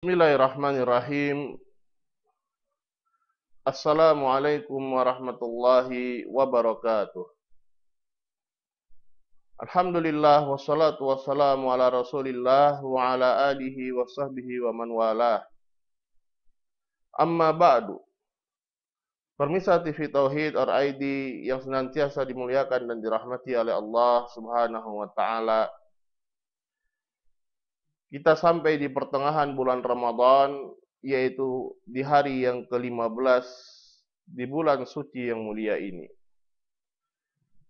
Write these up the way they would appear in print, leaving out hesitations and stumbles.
Bismillahirrahmanirrahim. Assalamualaikum warahmatullahi wabarakatuh. Alhamdulillah wassalatu wassalamu ala Rasulillah wa ala alihi wa sahbihi wa man walah. Amma ba'du. Pemirsa TV Tauhid RID yang senantiasa dimuliakan dan dirahmati oleh Allah Subhanahu wa taala. Kita sampai di pertengahan bulan Ramadan, yaitu di hari yang ke-15 di bulan suci yang mulia ini.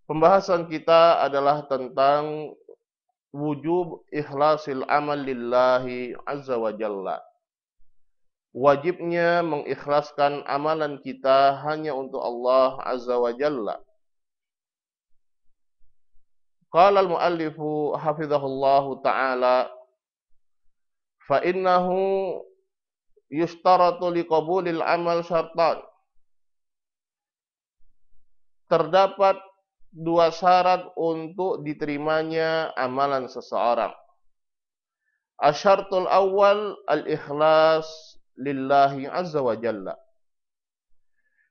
Pembahasan kita adalah tentang wujub ikhlasil amal lillahi azza wa jalla. Wajibnya mengikhlaskan amalan kita hanya untuk Allah azza wa jalla. Qala al-muallifu hafizahullahu ta'ala, fa innahu yushtaratu liqabulil amal syartan. Terdapat dua syarat untuk diterimanya amalan seseorang. Asyartul awal al-ikhlas lillahi azza wa jalla.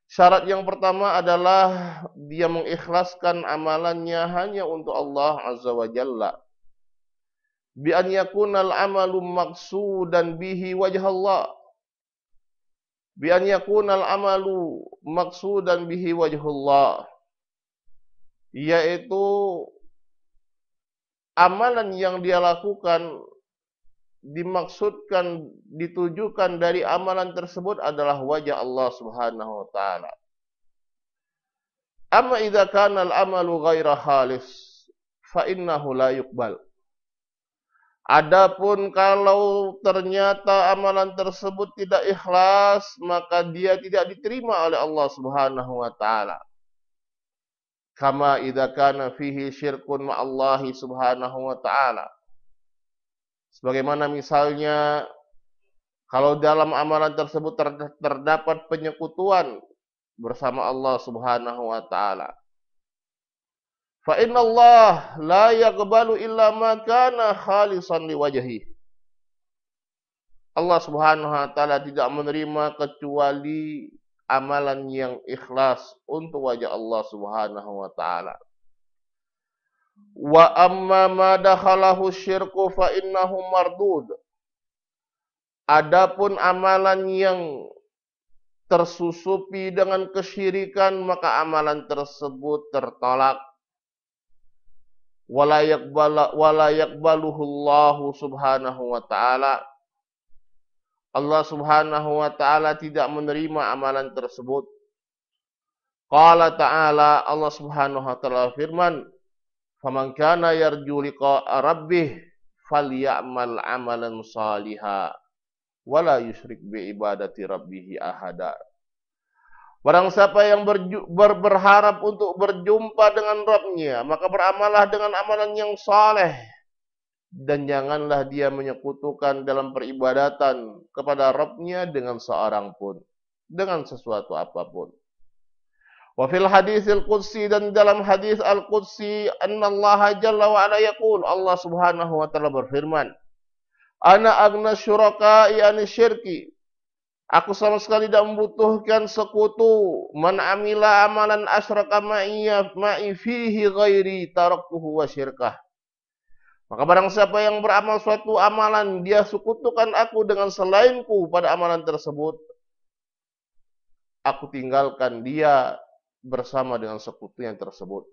Syarat yang pertama adalah dia mengikhlaskan amalannya hanya untuk Allah azza wa jalla. Bi an yakunal amalu maqsudan bihi wajhallah. Bi an yakunal amalu maqsudan bihi wajhullah, yaitu amalan yang dia lakukan dimaksudkan, ditujukan dari amalan tersebut adalah wajah Allah Subhanahu wa taala. Amma idza kana al-amalu ghaira khalis fa innahu la yuqbal. Adapun kalau ternyata amalan tersebut tidak ikhlas, maka dia tidak diterima oleh Allah Subhanahu wa taala. Kama idza kana fihi syirkun ma'allahi Subhanahu wa taala. Sebagaimana misalnya kalau dalam amalan tersebut terdapat penyekutuan bersama Allah Subhanahu wa taala. Fa inna Allah la yaqbalu illa ma kana khalisan liwajhi. Allah Subhanahu wa taala tidak menerima kecuali amalan yang ikhlas untuk wajah Allah Subhanahu wa taala. Wa amma ma dakhalahu syirku fa innahu mardud. Adapun amalan yang tersusupi dengan kesyirikan, maka amalan tersebut tertolak. Wala yaqbaluhu Allah Subhanahu wa taala. Allah Subhanahu wa taala tidak menerima amalan tersebut. Qala ta'ala, Allah Subhanahu wa taala firman, "Faman kana yarju liqa'a rabbih falyamal 'amalan shalihan wala yusyrik bi ibadati rabbih ahada." Barang siapa yang berharap untuk berjumpa dengan Rabb-Nya, maka beramallah dengan amalan yang saleh, dan janganlah dia menyekutukan dalam peribadatan kepada Rabb-Nya dengan seorang pun, dengan sesuatu apapun. Wa fil hadisil qudsi, dan dalam hadis al-qudsi, annallaha jalla wa ala yaqul, Allah Subhanahu wa taala berfirman, "Ana aghna syuraka'i ani syirki." Aku sama sekali tidak membutuhkan sekutu. Man amila amalan asyraka ma'i fihi ghairi taraktuhu wa syirkah. Maka barang siapa yang beramal suatu amalan, dia sekutukan aku dengan selainku pada amalan tersebut, aku tinggalkan dia bersama dengan sekutunya tersebut.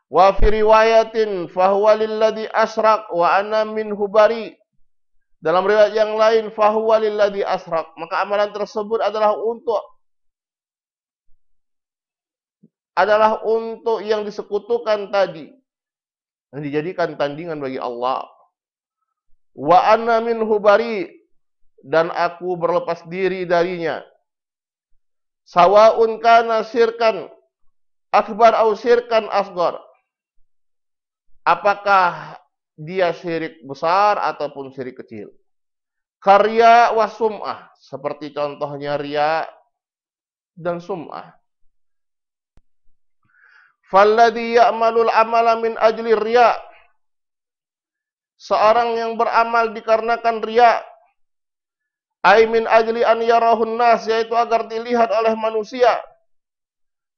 Wa fi riwayatin fahuwa lilladzi asyrak wa ana minhu bari. Dalam riwayat yang lain, fahuwa lilladzi asyrak, maka amalan tersebut adalah untuk yang disekutukan tadi, yang dijadikan tandingan bagi Allah. Wa ana minhu bari, dan aku berlepas diri darinya. Sawaun kana syirkan akbar au syirkan asghar. Apakah dia syirik besar ataupun syirik kecil. Karya wa sum'ah, seperti contohnya riya dan sum'ah. Falladhi ya'malul amala min ajli riya. Seorang yang beramal dikarenakan riya, Ai min ajli an yarahun nas, yaitu agar dilihat oleh manusia.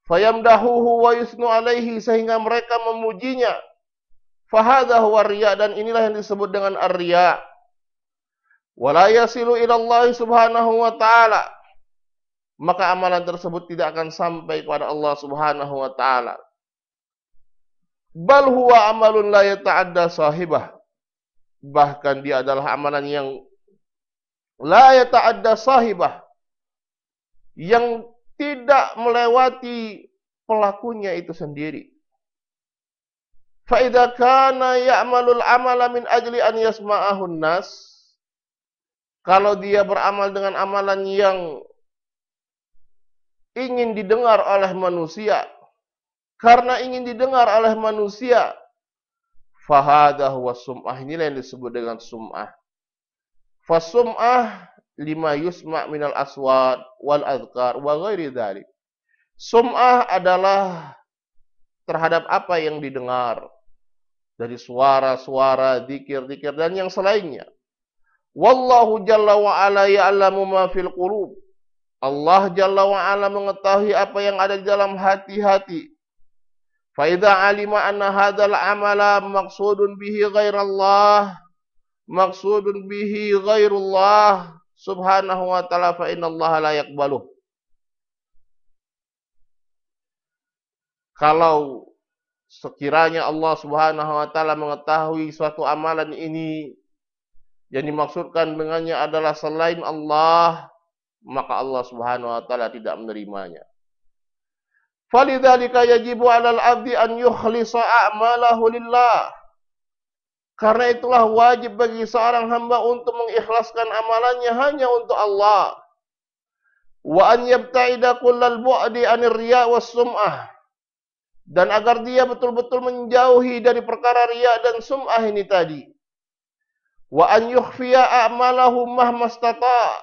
Fayamdahuhu wa yusnu alaihi, sehingga mereka memujinya. Fahadha huwa riya, dan inilah yang disebut dengan ar-riya. Wala yasilu ila Allah subhanahu wa ta'ala, maka amalan tersebut tidak akan sampai kepada Allah subhanahu wa ta'ala. Bal huwa amalun la yata'adda sahibah, bahkan dia adalah amalan yang la yata'adda sahibah, yang tidak melewati pelakunya itu sendiri. Fa idza kana ya'malul amala min ajli an yasma'ahun nas, kalau dia beramal dengan amalan yang ingin didengar oleh manusia, karena ingin didengar oleh manusia, fahadha huwa sum'ah, inilah yang disebut dengan sum'ah. Fasum'ah lima yusma' minal aswat wal adhkar wa ghairi dzalik. Sum'ah adalah terhadap apa yang didengar dari suara-suara, zikir-zikir dan yang selainnya. Wallahu jalla wa ala ya'lamu ma fil qulub. Allah jalla wa ala mengetahui apa yang ada di dalam hati-hati. Fa idza alima anna hadzal amala maqsudun bihi ghairallah, maqsudun bihi ghairullah subhanahu wa ta'ala, fa innallaha la yaqbaluh. Kalau sekiranya Allah subhanahu wa ta'ala mengetahui suatu amalan ini yang dimaksudkan dengannya adalah selain Allah, maka Allah subhanahu wa ta'ala tidak menerimanya. Falidzalika yajibu 'alal 'abdi an yukhlisa a'malahu lillah. Karena itulah wajib bagi seorang hamba untuk mengikhlaskan amalannya hanya untuk Allah. Wa an yabta'ida kullal bu'di 'anir riya' was sum'ah. Dan agar dia betul-betul menjauhi dari perkara riya dan sum'ah ini tadi. Wa an yukhfiya a'malahu mahmastata',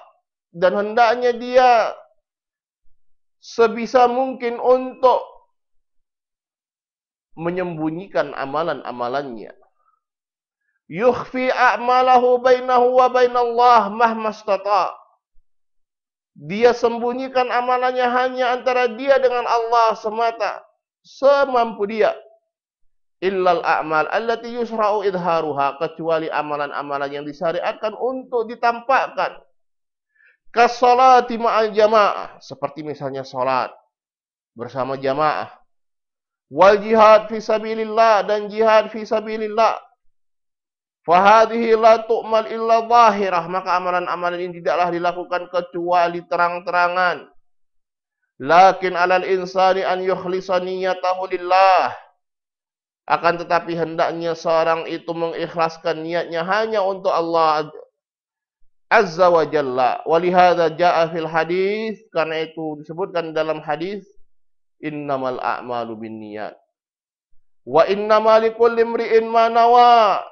dan hendaknya dia sebisa mungkin untuk menyembunyikan amalan-amalannya. Yukhfi a'malahu bainahu wa bainallah mahmastata'. Dia sembunyikan amalannya hanya antara dia dengan Allah semata, semampu dia. Illal a'mal allati yusra'u idharuha, kecuali amalan-amalan yang disyariatkan untuk ditampakkan. Kas-salati ma'al jamaah, seperti misalnya salat bersama jamaah. Wal jihad fi sabilillah, dan jihad fi sabilillah. Fahadhihi la tu'mal illa zahirah, maka amalan-amalan ini tidaklah dilakukan kecuali terang-terangan. Lakin 'alal insani an yukhlisa niyyatahu lillah. Akan tetapi hendaknya seorang itu mengikhlaskan niatnya hanya untuk Allah Azza wa Jalla. Walihada ja'a fil hadis, karena itu disebutkan dalam hadis, innamal a'malu binniyat wa innamal likulli imri'in ma nawa.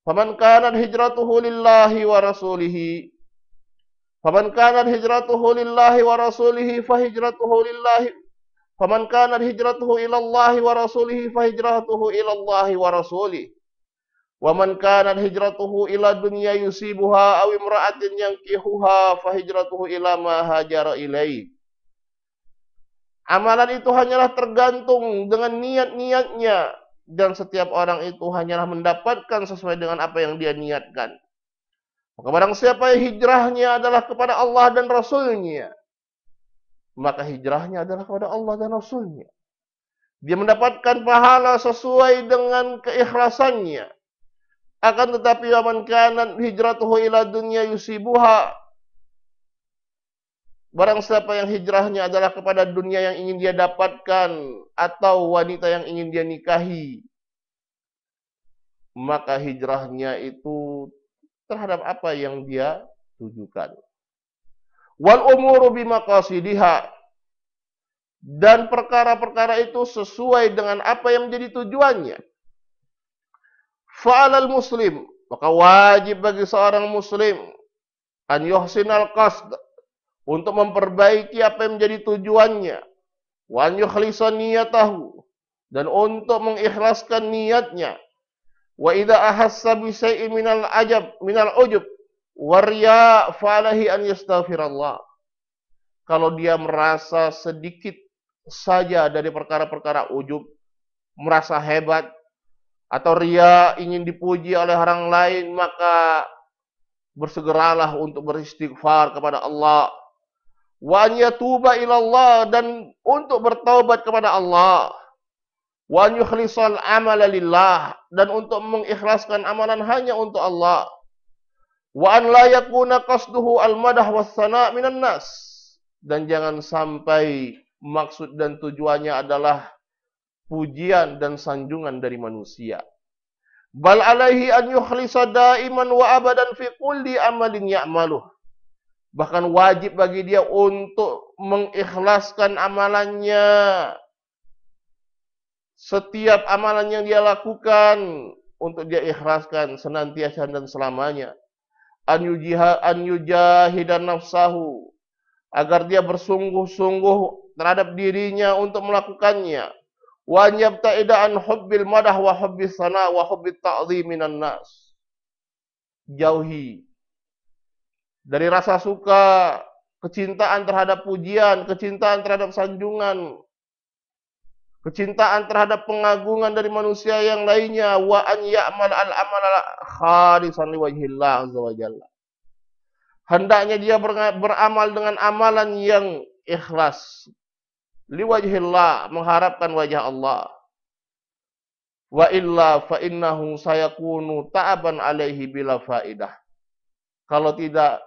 Faman kanat hijratuhu lillahi wa rasulihi, faman kanat hijratuhu lillahi wa rasulihi fa hijratuhu lillahi, faman kanat hijratuhu ila Allahi wa rasulihi fa hijratuhu ila Allahi wa rasulihi. Wa man kanat hijratuhu ila dunya yusibuha aw imra'atin yankihuha fa hijratuhu ila ma hajara ilaihi. Amalan itu hanyalah tergantung dengan niat-niatnya, dan setiap orang itu hanyalah mendapatkan sesuai dengan apa yang dia niatkan. Maka barang siapa yang hijrahnya adalah kepada Allah dan Rasulnya, maka hijrahnya adalah kepada Allah dan Rasulnya. Dia mendapatkan pahala sesuai dengan keikhlasannya. Akan tetapi waman kanat hijratuhu ila dunya yusibuha, barang siapa yang hijrahnya adalah kepada dunia yang ingin dia dapatkan atau wanita yang ingin dia nikahi, maka hijrahnya itu terhadap apa yang dia tujukan. Wal umuru bimaqasidiha, dan perkara-perkara itu sesuai dengan apa yang menjadi tujuannya. Fa'alal muslim, maka wajib bagi seorang muslim an yuhsinal qasd, untuk memperbaiki apa yang menjadi tujuannya. Wa an yukhlisa niyatahu, dan untuk mengikhlaskan niatnya. Wa idza ahassa bi syai'in minal ujub, Warya fa'alahi an yastaghfirallah. Kalau dia merasa sedikit saja dari perkara-perkara ujub, merasa hebat, atau riya ingin dipuji oleh orang lain, maka bersegeralah untuk beristighfar kepada Allah. Wa an yatuba ilallah, dan untuk bertaubat kepada Allah. Wa an yukhlisal amala lillah, dan untuk mengikhlaskan amalan hanya untuk Allah. Wa an la yakuna qasduhu al-madah was-sana' minan nas, dan jangan sampai maksud dan tujuannya adalah pujian dan sanjungan dari manusia. Bal alaihi an yukhlisa daiman wa abadan fi kulli amalin ya'maluh. Bahkan wajib bagi dia untuk mengikhlaskan amalannya. Setiap amalan yang dia lakukan untuk dia ikhlaskan senantiasa dan selamanya. An yujahidan nafsahu, agar dia bersungguh-sungguh terhadap dirinya untuk melakukannya. Wa an yabta'ida an hubbil madah wa hubbis sana wa hubbit ta'dhim minan nas. Jauhi dari rasa suka, kecintaan terhadap pujian, kecintaan terhadap sanjungan, kecintaan terhadap pengagungan dari manusia yang lainnya. Wa an ya'mal al-amala khalisan liwajhillah azza wa jalla. Hendaknya dia beramal dengan amalan yang ikhlas, liwajhillah, mengharapkan wajah Allah. Wa illa fa innahu sayakunu ta'aban alaihi bila faidah. Kalau tidak,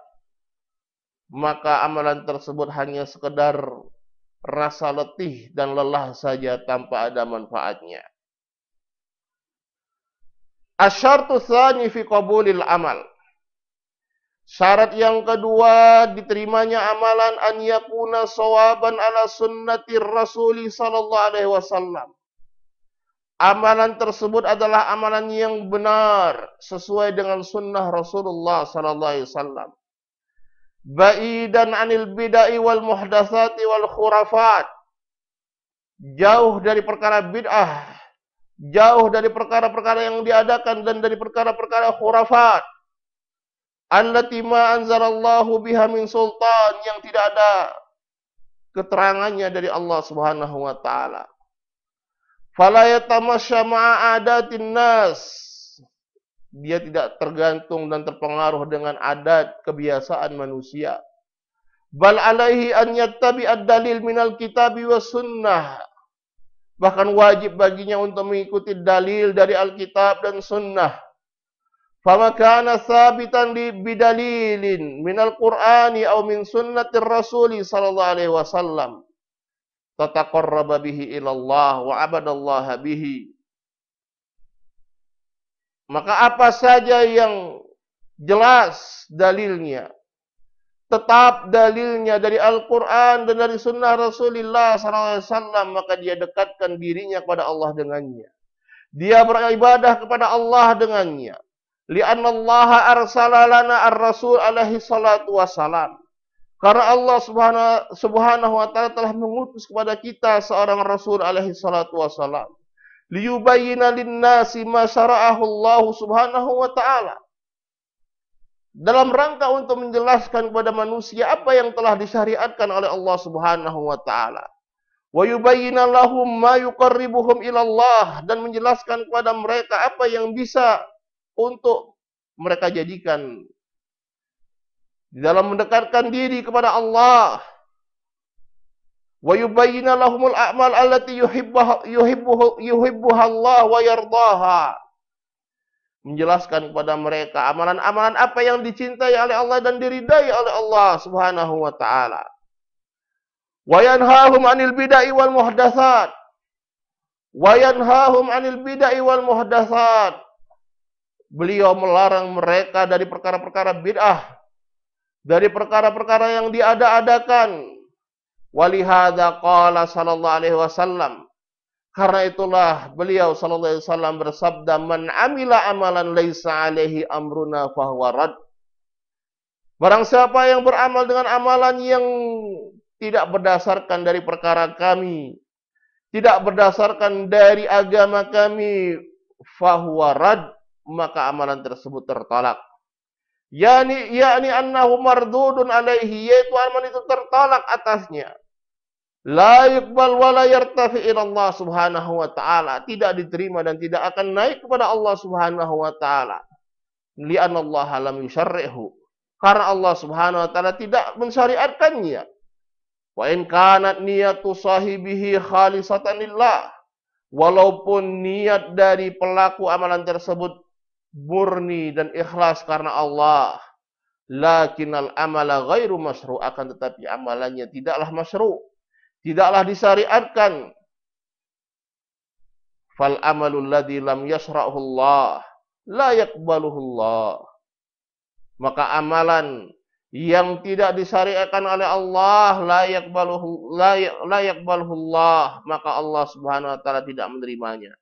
maka amalan tersebut hanya sekedar rasa letih dan lelah saja tanpa ada manfaatnya. Asyartu tsani fi qabulil amal. Syarat yang kedua diterimanya amalan an yakuna sawaban ala sunnatir Rasuli sallallahu alaihi wasallam. Amalan tersebut adalah amalan yang benar sesuai dengan sunnah Rasulullah sallallahu alaihi wasallam. Ba'idan anil bid'ah wal muhdatsati wal khurafat. Jauh dari perkara bid'ah, jauh dari perkara-perkara yang diadakan dan dari perkara-perkara khurafat. Allati ma anzalallahu biha min sultan, yang tidak ada keterangannya dari Allah Subhanahu wa taala. Fala yatamasya ma'a adatin nas. Dia tidak tergantung dan terpengaruh dengan adat kebiasaan manusia. Bal alaihi an yattabi ad-dalil minal kitabi was sunnah. Bahkan wajib baginya untuk mengikuti dalil dari Alkitab dan sunnah. Fama kana sabitan bidalilin minal Qur'ani aw min sunnatir Rasuli sallallahu alaihi wasallam tataqarraba bihi ila Allah wa abadallaha bihi. Maka apa saja yang jelas dalilnya, tetap dalilnya dari Al-Quran dan dari sunnah Rasulullah SAW, maka dia dekatkan dirinya kepada Allah dengannya. Dia beribadah kepada Allah dengannya. Li'anna Allah arsala lana ar-rasul alaihi salatu wassalam. Karena Allah subhanahu wa ta'ala telah mengutus kepada kita seorang Rasul alaihi salatu wassalam. Liyubayyina linnasi ma syara'ahu Allah subhanahu wa ta'ala. Dalam rangka untuk menjelaskan kepada manusia apa yang telah disyariatkan oleh Allah subhanahu wa ta'ala. Wa yubayyina lahum ma yuqarribuhum ilallah, dan menjelaskan kepada mereka apa yang bisa untuk mereka jadikan di dalam mendekatkan diri kepada Allah. Wa yubayyina lahumul a'mal allati yuhibbuha Allah wa yardaha. Menjelaskan kepada mereka amalan-amalan apa yang dicintai oleh Allah dan diridai oleh Allah Subhanahu wa taala. Wa yanhahum 'anil bid'ah wal muhdatsat. Wa yanhahum 'anil bid'ah wal muhdatsat. Beliau melarang mereka dari perkara-perkara bid'ah, dari perkara-perkara yang diada-adakan. Walihada qala sallallahu alaihi wasallam. Karena itulah beliau sallallahu alaihi wasallam bersabda, "Man amila amalan laisa alaihi amruna fahuwa rad." Barang siapa yang beramal dengan amalan yang tidak berdasarkan dari perkara kami, tidak berdasarkan dari agama kami, fahuwa rad, maka amalan tersebut tertolak. yakni annahu mardudun alaihi, yaitu amal itu tertolak atasnya. La yuqbal wa la yartafi ila Allah subhanahu wa ta'ala, tidak diterima dan tidak akan naik kepada Allah subhanahu wa ta'ala. Li'anna Allah lam yusyarri'hu, karena Allah subhanahu wa ta'ala tidak mensyariatkannya. Wa in kanat niyatu sahibihi khalisatan lillah, walaupun niat dari pelaku amalan tersebut murni dan ikhlas karena Allah, lakinnal amala ghairu masyru', akan tetapi amalannya tidaklah masyru', tidaklah disyariatkan. Fal amalul ladzi lam yasra'hu Allah la yaqbaluhu Allah, maka amalan yang tidak disyariatkan oleh Allah la yaqbaluhu Allah, maka Allah Subhanahu wa taala tidak menerimanya.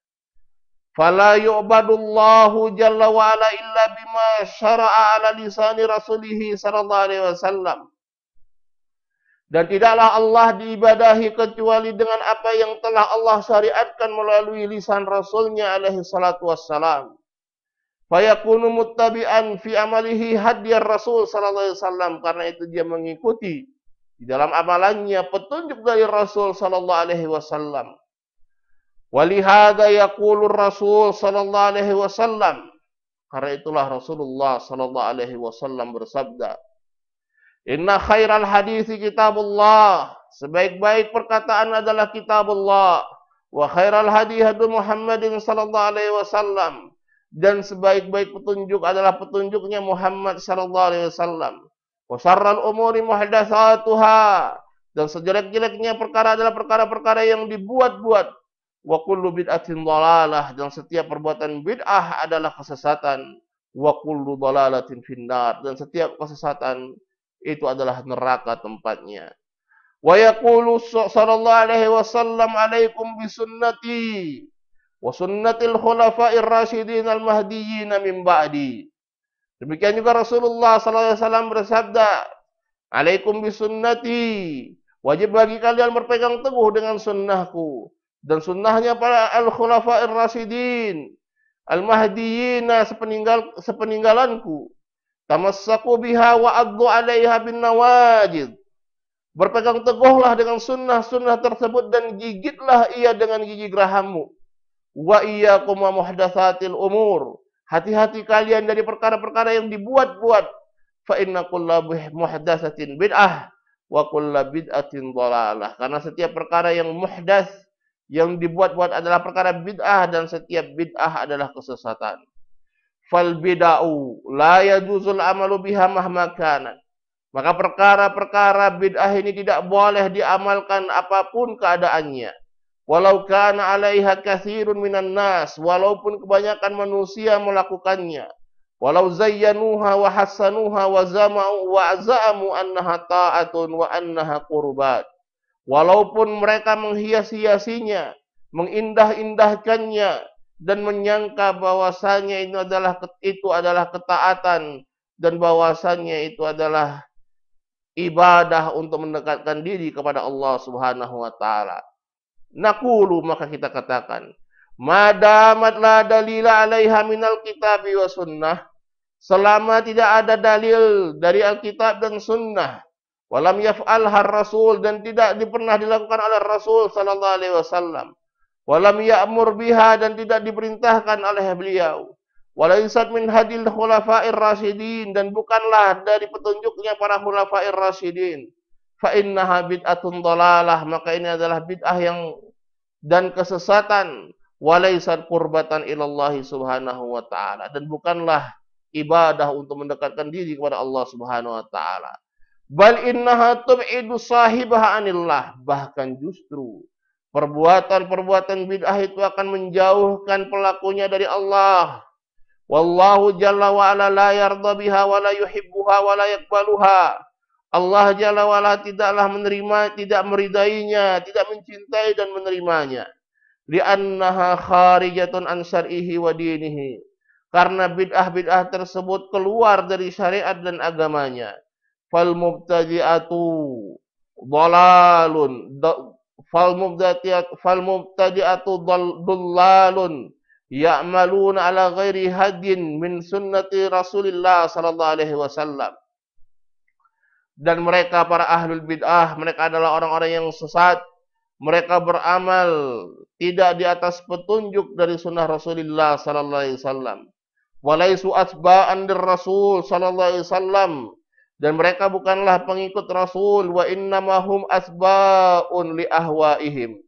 Fala yu'badullahu jalla wa ala illa bima syara'a ala lisani rasulih sallallahu alaihi wasallam. Dan tidaklah Allah diibadahi kecuali dengan apa yang telah Allah syariatkan melalui lisan Rasulnya alaihi salatu wassalam. Fayakunu muttabi'an fi amalihi hadiyar Rasul sallallahu alaihi wasallam, karena itu dia mengikuti di dalam amalannya petunjuk dari Rasul sallallahu alaihi wasallam. Walihada yaqulur Rasul sallallahu alaihi wasallam, karena itulah Rasulullah sallallahu alaihi wasallam bersabda, inna khairal hadithi kitabullah, sebaik-baik perkataan adalah kitabullah, wa khairal hadi hadu Muhammadin sallallahu alaihi wasallam, dan sebaik-baik petunjuk adalah petunjuknya Muhammad sallallahu alaihi wasallam. Wa syarrul umuri muhdatsatuha, dan sejelek-jeleknya perkara adalah perkara-perkara yang dibuat-buat. Wa kullu bid'atin dhalalah, dan setiap perbuatan bid'ah adalah kesesatan. Wa kullu dhalalatin finnar, dan setiap kesesatan itu adalah neraka tempatnya. Wa yaqulu sallallahu alaihi wasallam, alaikum bisunnati wa sunnatil khulafa'ir rasyidin al-mahdiyyin min ba'di. Demikian juga Rasulullah sallallahu alaihi wasallam bersabda, alaikum bisunnati, wajib bagi kalian berpegang teguh dengan sunnahku dan sunnahnya para al-khulafa'ir rasyidin al-mahdiyyin sepeninggalanku. Tamassaku biha wa addu 'alaiha bin nawajid. Berpegang teguhlah dengan sunnah-sunnah tersebut dan gigitlah ia dengan gigi gerahammu. Wa iyyakum wa muhdatsatil umur. Hati-hati kalian dari perkara-perkara yang dibuat-buat. Fa inna kulla muhdatsatin bid'ah wa kulla bid'atin dhalalah. Karena setiap perkara yang muhdats, yang dibuat-buat adalah perkara bid'ah, dan setiap bid'ah adalah kesesatan. Fal bid'u la yajuzul amalu biha mahma kanat. Maka perkara-perkara bid'ah ini tidak boleh diamalkan apapun keadaannya. Walau kana 'alaiha katsirun minan nas, walaupun kebanyakan manusia melakukannya. Walau zayyanuha wa hassanuha wa zama'u wa za'amu annaha ta'atun wa annaha qurbat. Walaupun mereka menghias-hiasinya, mengindah-indahkannya, dan menyangka bahwasannya itu adalah ketaatan, dan bahwasannya itu adalah ibadah untuk mendekatkan diri kepada Allah Subhanahu wa taala. Naqulu, maka kita katakan, madamat la dalila 'alaiha minal kitabi wa sunnah, selama tidak ada dalil dari Alkitab dan sunnah, walam yaf'alha rasul, dan tidak pernah dilakukan oleh Rasul sallallahu alaihi wasallam, walam ya'mur biha, dan tidak diperintahkan oleh beliau, walaysat min hadil khulafa'ir rasyidin, dan bukanlah dari petunjuknya para khulafa'ir rasyidin, fa innaha bid'atun dhalalah, maka ini adalah bid'ah yang dan kesesatan, walaysat qurbatan ilallahi subhanahu wa ta'ala, dan bukanlah ibadah untuk mendekatkan diri kepada Allah Subhanahu wa taala. Bal innaha tub'idu sahibaha anillah, bahkan justru perbuatan-perbuatan bid'ah itu akan menjauhkan pelakunya dari Allah. Wallahu jalla wa ala la yarda biha wa la yuhibbuha wa la yaqbaluha. Allah jalla wa ala tidaklah menerima, tidak meridainya, tidak mencintai dan menerimanya. Li'annaha kharijatun an syar'ihi wa dinihi. Karena bid'ah-bid'ah tersebut keluar dari syariat dan agamanya. Fal mubtadi'atu dhalalun, fal mubtadi'atu dhallalun, ya'maluna ala ghairi hadyin min sunnati Rasulillah sallallahu alaihi wasallam. Dan mereka para ahlul bid'ah, mereka adalah orang-orang yang sesat. Mereka beramal tidak di atas petunjuk dari sunnah Rasulullah sallallahu alaihi wasallam. Walaisu asba'an dir-rasul sallallahu alaihi wasallam. Dan mereka bukanlah pengikut Rasul, wa innamahum asba'un li ahwaihim.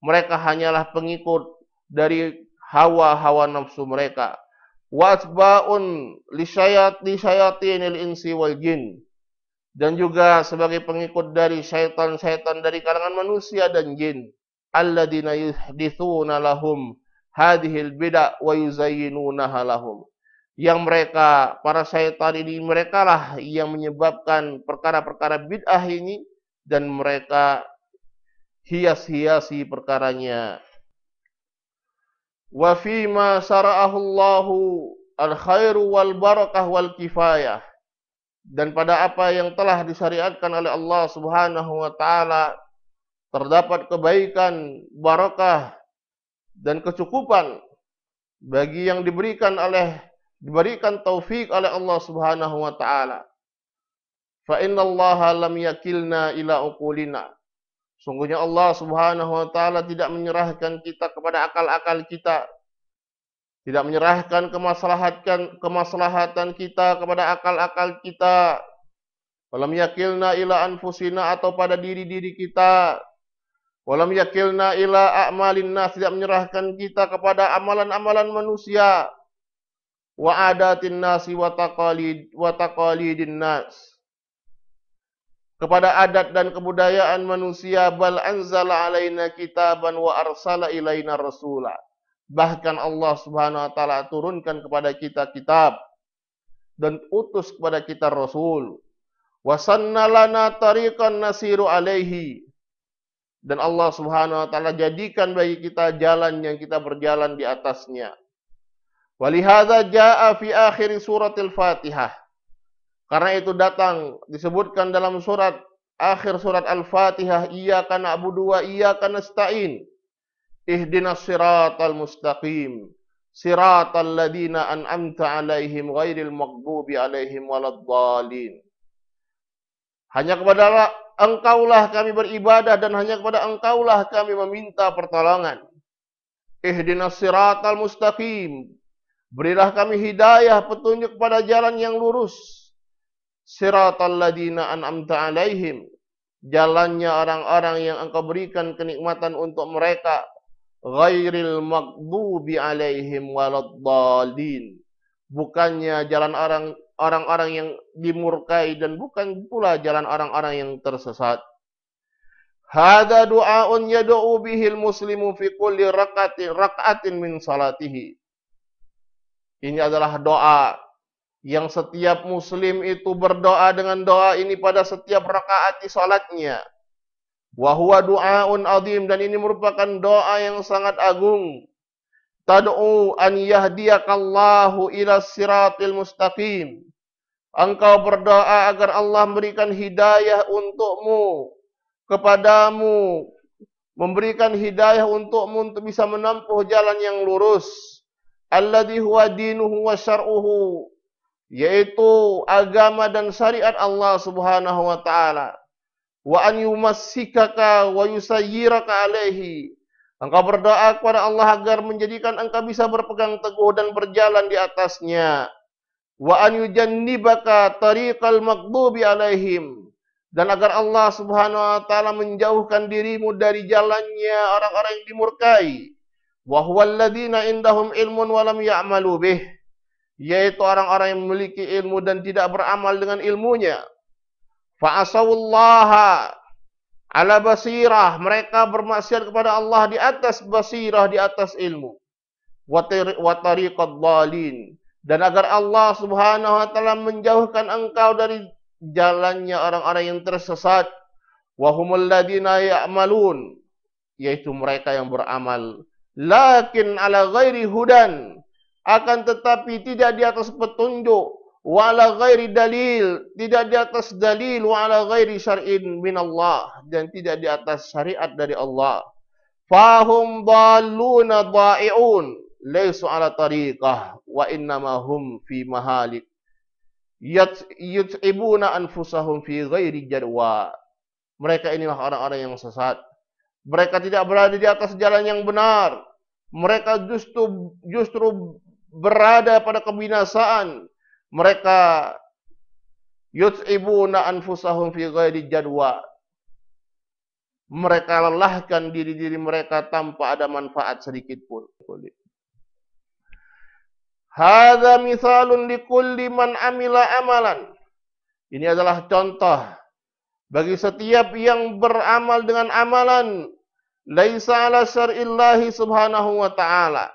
Mereka hanyalah pengikut dari hawa-hawa nafsu mereka. Wa asba'un li syayatinil insi wal jin. Dan juga sebagai pengikut dari syaitan-syaitan dari kalangan manusia dan jin. Alladzina yuhdithuna lahum hadhil bid'ah wa yuzayyinunaha lahum. Yang mereka, para syaitan ini, mereka lah yang menyebabkan perkara-perkara bid'ah ini dan mereka hias-hiasi perkaranya. Wa fima syara'ahu Allahu al-khairu wal barakah wal kifayah. Dan pada apa yang telah disyariatkan oleh Allah Subhanahu wa taala terdapat kebaikan, barakah dan kecukupan bagi yang diberikan taufik oleh Allah Subhanahu wa taala. Fa innallaha lam yakilna ila uqulina. Sungguhnya Allah Subhanahu wa taala tidak menyerahkan kita kepada akal-akal kita. Tidak menyerahkan kemaslahatan kita kepada akal-akal kita. Walam yakilna ila anfusina, atau pada diri-diri kita. Walam yakilna ila a'malin nas, tidak menyerahkan kita kepada amalan-amalan manusia. Wa adatin nasi wa taqalidin nas, kepada adat dan kebudayaan manusia. Bal anzala alaina kitaban wa arsala ilaina rasula. Bahkan Allah Subhanahu wa taala turunkan kepada kita kitab dan utus kepada kita rasul. Wa sanna lana tariqan nasiru alaihi. Dan Allah Subhanahu wa taala jadikan bagi kita jalan yang kita berjalan di atasnya. Walihadza jaa fi akhir suratil Fatihah. Karena itu datang disebutkan dalam akhir surat Al-Fatihah, iyyaka na'budu wa iyyaka nasta'in. Ihdinas siratal mustaqim. Siratal ladzina an'amta 'alaihim ghairil maghdubi 'alaihim waladdallin. Hanya kepada Engkaulah kami beribadah dan hanya kepada Engkaulah kami meminta pertolongan. Ihdinas siratal mustaqim. Berilah kami hidayah, petunjuk pada jalan yang lurus. Siratal ladzina an'amta 'alaihim. Jalannya orang-orang yang Engkau berikan kenikmatan untuk mereka. Ghairil maghdubi 'alaihim waladdallin. Bukannya jalan orang-orang yang dimurkai dan bukan pula jalan orang-orang yang tersesat. Hadza du'aun yad'u bihil muslimu fi kulli rak'atin min salatihi. Ini adalah doa yang setiap muslim itu berdoa dengan doa ini pada setiap rakaat di salatnya. Wa huwa du'aun azim, dan ini merupakan doa yang sangat agung. Tad'u an yahdiyakallahu ila siratil mustaqim. Engkau berdoa agar Allah memberikan hidayah untukmu, kepadamu, memberikan hidayah untukmu untuk bisa menempuh jalan yang lurus. Alladhi huwa dinuhu wa syar'uhu, yaitu agama dan syariat Allah Subhanahu wa taala. Wa an yumassikaka wa yusayyiraka alaihi. Engkau berdoa kepada Allah agar menjadikan engkau bisa berpegang teguh dan berjalan di atasnya. Wa an yujannibaka tariqal maghdubi alaihim. Dan agar Allah Subhanahu wa taala menjauhkan dirimu dari jalannya orang-orang yang dimurkai. Wa huwal ladzina indahum ilmun wa lam ya'malu bih. Yaitu orang-orang yang memiliki ilmu dan tidak beramal dengan ilmunya. Fa'asawullaha ala basirah. Mereka bermaksiat kepada Allah di atas basirah, di atas ilmu. Wa tariqad dhalin. Dan agar Allah Subhanahu wa taala menjauhkan engkau dari jalannya orang-orang yang tersesat. Wa humul ladzina ya'malun, yaitu mereka yang beramal. Lakin ala ghairi hudan, akan tetapi tidak di atas petunjuk. Wa ala ghairi dalil, tidak di atas dalil. Wa ala ghairi syar'in minallah, dan tidak di atas syariat dari Allah. Fahum dalluna dha'i'un, laisu ala tariqah wa innama hum fi mahalik yut'ibuna anfusahum fi ghairi jadwa. Mereka inilah orang-orang yang sesat. Mereka tidak berada di atas jalan yang benar. Mereka justru berada pada kebinasaan. Mereka yut'ibuna anfusahum fi ghairi jadwa. Mereka lelahkan diri-diri mereka tanpa ada manfaat sedikit pun. Hadza mithalun likulli man amila amalan. Ini adalah contoh bagi setiap yang beramal dengan amalan laisa ala syar'illahi subhanahu wa ta'ala,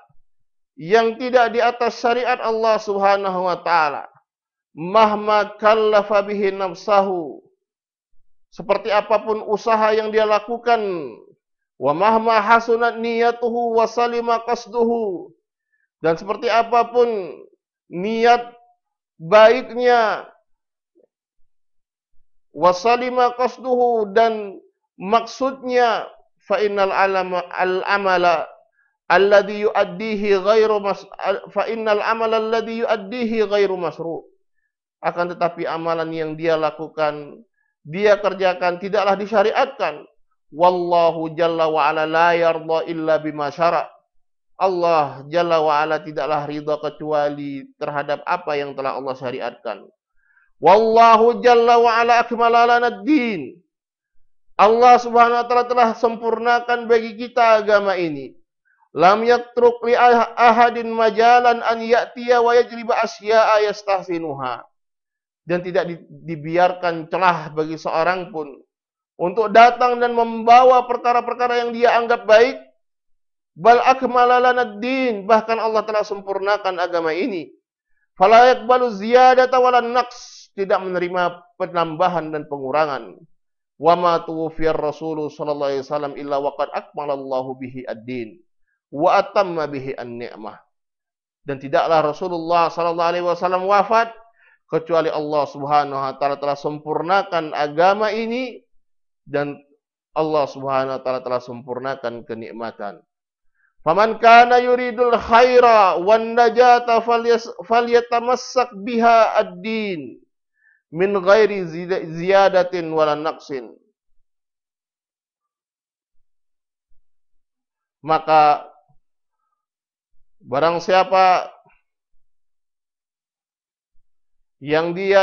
yang tidak di atas syariat Allah subhanahu wa ta'ala. Mahma kallafa bihi nafsahu, seperti apapun usaha yang dia lakukan, wa mahma hasunat niyatuhu wa salima qasduhu, dan seperti apapun niat baiknya, wa salima qasduhu, dan maksudnya, fa innal amala alladhi yuaddihi ghairu masru'. Akan tetapi amalan yang dia lakukan, dia kerjakan, tidaklah disyariatkan. Wallahu jalla wa ala la yarda illa bima syara'. Allah jalla wa ala tidaklah ridha kecuali terhadap apa yang telah Allah syariatkan. Wallahu jalla wa ala akmala lana ad-din. Allah subhanahu wa ta'ala telah sempurnakan bagi kita agama ini. Lam yatruk li ahadin majalan an ya'tiya wa yajriba asya'a yastahsinuha. Dan tidak dibiarkan celah bagi seorang pun untuk datang dan membawa perkara-perkara yang dia anggap baik. Bal akmala lana ad-din, bahkan Allah telah sempurnakan agama ini. Fala yaqbalu ziyadata wala naqs, tidak menerima penambahan dan pengurangan. Wa ma tuwfiya ar-rasul sallallahu alaihi wasallam illa waqad akmalallahu bihi ad-din wa atamma bihi an-ni'mah. Dan tidaklah Rasulullah sallallahu alaihi wasallam wafat kecuali Allah subhanahu wa ta'ala telah sempurnakan agama ini, dan Allah subhanahu wa ta'ala telah sempurnakan kenikmatan. Faman kana yuridul khaira wan najata falyatamassak biha ad-din min ghairi ziyadatin wala naqsin. Maka barang siapa yang dia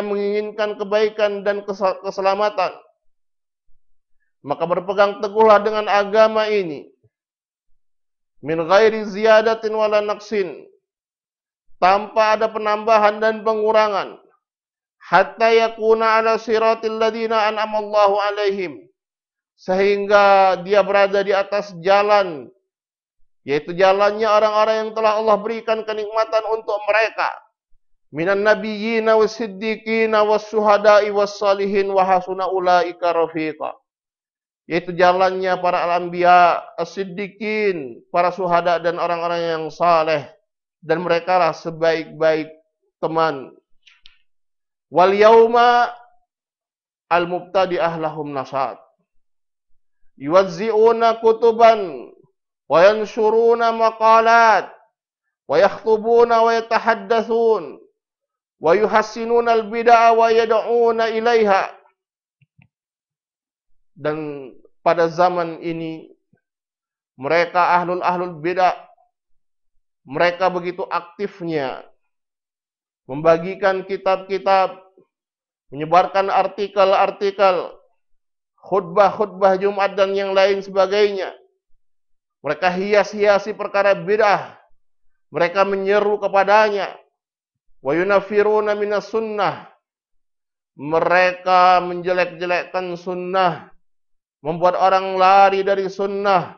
menginginkan kebaikan dan keselamatan, maka berpegang teguhlah dengan agama ini, min ghairi ziyadatin wala naqsin, tanpa ada penambahan dan pengurangan, hatta yakuna ala siratil ladina an'amallahu alaihim, sehingga dia berada di atas jalan, yaitu jalannya orang-orang yang telah Allah berikan kenikmatan untuk mereka, minan nabiyyina was-siddiqina was-syuhada'i was-salihin wa hasuna ulaika rafiqa, yaitu jalannya para al-anbiya, as-siddiqin, para syuhada dan orang-orang yang saleh, dan mereka lah sebaik-baik teman. Wal yauma al-mubtadi'ah lahum nasat, yuwazzi'una kutuban wa yanshuruna maqalat wa yakhtubuna wa yatahaddatsun wa yuhassinuna al-bid'a wa yad'una ilaiha. Dan pada zaman ini mereka ahlul bid'ah, mereka begitu aktifnya membagikan kitab-kitab, menyebarkan artikel-artikel, khutbah-khutbah Jumat dan yang lain sebagainya. Mereka hias-hiasi perkara bid'ah, mereka menyeru kepadanya. Wa yunafiruna minas sunnah, mereka menjelek-jelekkan sunnah, membuat orang lari dari sunnah.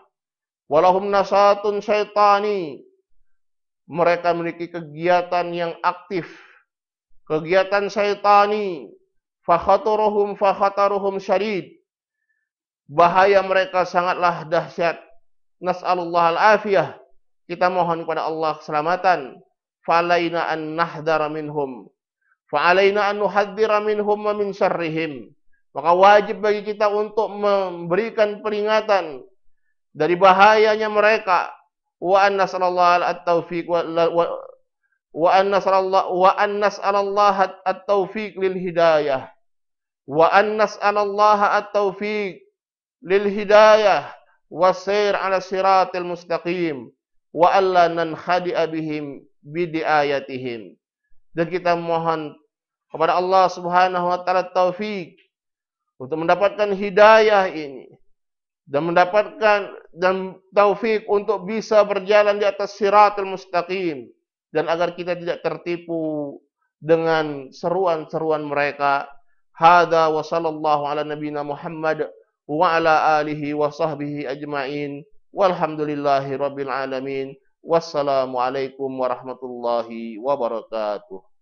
Walahum nasatun syaitani, mereka memiliki kegiatan yang aktif, kegiatan syaitani. Fakhataruhum syadid, bahaya mereka sangatlah dahsyat. Nas'alullah al-afiyah, kita mohon kepada Allah keselamatan. Fa'alaina an nahdhara minhum, fa'alaina an nuhadzira minhum wa min syarrihim, maka wajib bagi kita untuk memberikan peringatan dari bahayanya mereka, wa an nas'alallah at-taufiq wa an nas'alallah at-taufiq lil hidayah wa an nas'alallah at-taufiq lil hidayah wasair ala siratil mustaqim wa alla nankhadi'a bihim bidiayatihim. Dan kita mohon kepada Allah Subhanahu wa taala taufik untuk mendapatkan hidayah ini dan mendapatkan dan taufik untuk bisa berjalan di atas siratul mustaqim, dan agar kita tidak tertipu dengan seruan-seruan mereka. Hadza wa sallallahu ala nabiyina Muhammad wa ala alihi wa sahbihi ajma'in walhamdulillahi rabbil alamin. Wassalamu alaikum warahmatullahi wabarakatuh.